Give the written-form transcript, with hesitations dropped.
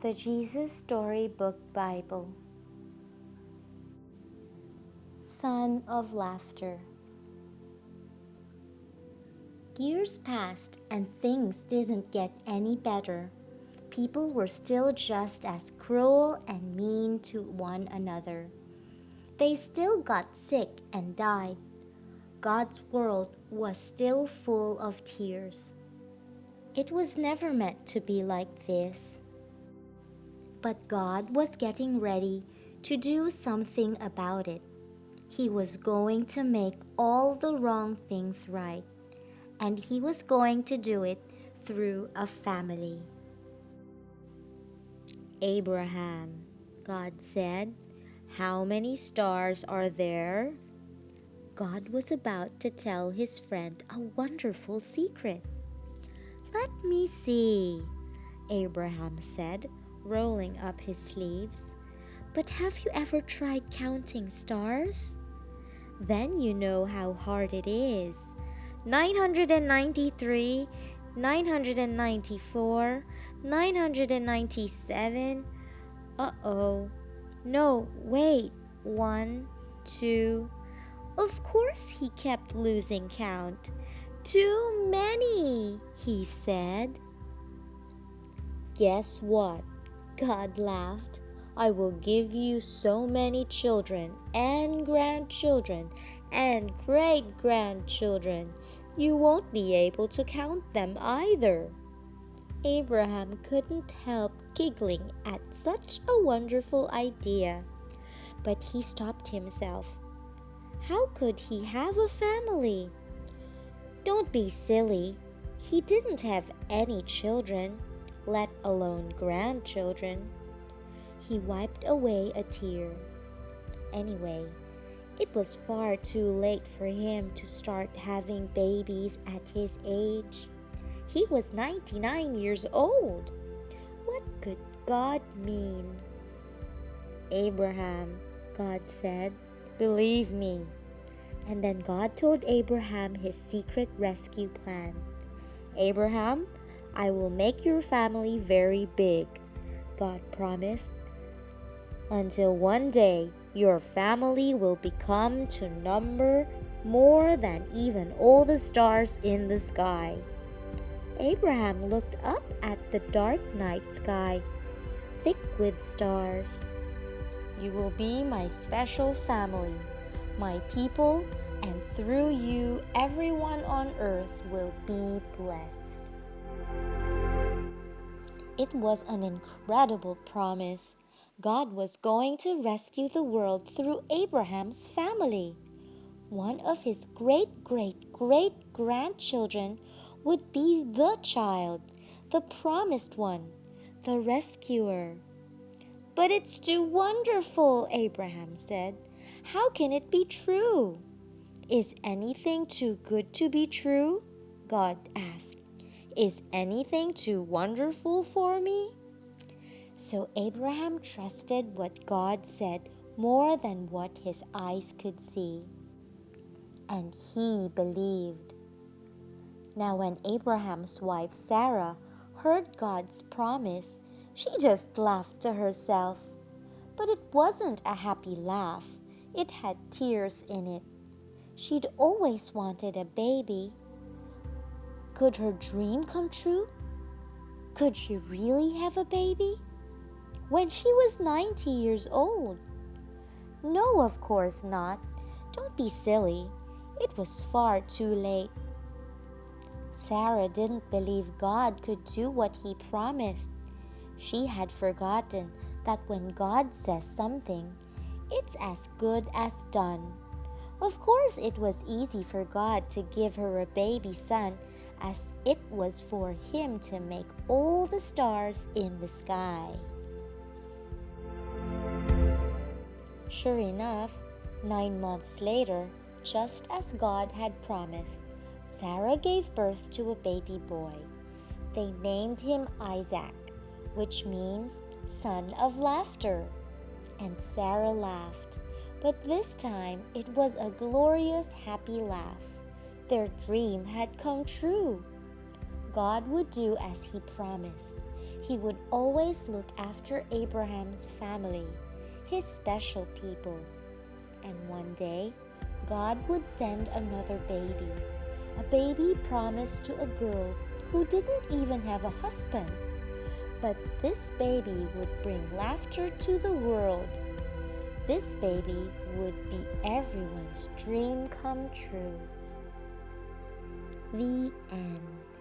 The Jesus Storybook Bible. Son of Laughter. Years passed and things didn't get any better. People were still just as cruel and mean to one another. They still got sick and died. God's world was still full of tears. It was never meant to be like this. But God was getting ready to do something about it. He was going to make all the wrong things right, and He was going to do it through a family. Abraham, God said, "How many stars are there?" God was about to tell his friend a wonderful secret. "Let me see," Abraham said, rolling up his sleeves. "But have you ever tried counting stars? Then you know how hard it is. 993, 994, 997. Uh-oh. No, wait. 1, 2. Of course he kept losing count. "Too many," he said. "Guess what?" God laughed. "I will give you so many children and grandchildren and great-grandchildren, you won't be able to count them either." Abraham couldn't help giggling at such a wonderful idea, but he stopped himself. How could he have a family? Don't be silly. He didn't have any children, let alone grandchildren. He wiped away a tear. Anyway, it was far too late for him to start having babies at his age. He was 99 years old. What could God mean? "Abraham," God said, "believe me." And then God told Abraham his secret rescue plan. "Abraham, I will make your family very big," God promised, "until one day your family will become to number more than even all the stars in the sky." Abraham looked up at the dark night sky, thick with stars. "You will be my special family, my people, and through you everyone on earth will be blessed." It was an incredible promise. God was going to rescue the world through Abraham's family. One of his great-great-great-grandchildren would be the child, the promised one, the rescuer. "But it's too wonderful," Abraham said. "How can it be true?" "Is anything too good to be true?" God asked. "Is anything too wonderful for me?" So Abraham trusted what God said more than what his eyes could see. And he believed. Now when Abraham's wife Sarah heard God's promise, she just laughed to herself. But it wasn't a happy laugh. It had tears in it. She'd always wanted a baby. Could her dream come true? Could she really have a baby? When she was 90 years old? No, of course not. Don't be silly. It was far too late. Sarah didn't believe God could do what He promised. She had forgotten that when God says something, it's as good as done. Of course, it was easy for God to give her a baby son, as it was for Him to make all the stars in the sky. Sure enough, 9 months later, just as God had promised, Sarah gave birth to a baby boy. They named him Isaac, which means son of laughter. And Sarah laughed, but this time it was a glorious, happy laugh. Their dream had come true. God would do as He promised. He would always look after Abraham's family, his special people. And one day, God would send another baby, a baby promised to a girl who didn't even have a husband. But this baby would bring laughter to the world. This baby would be everyone's dream come true. The end.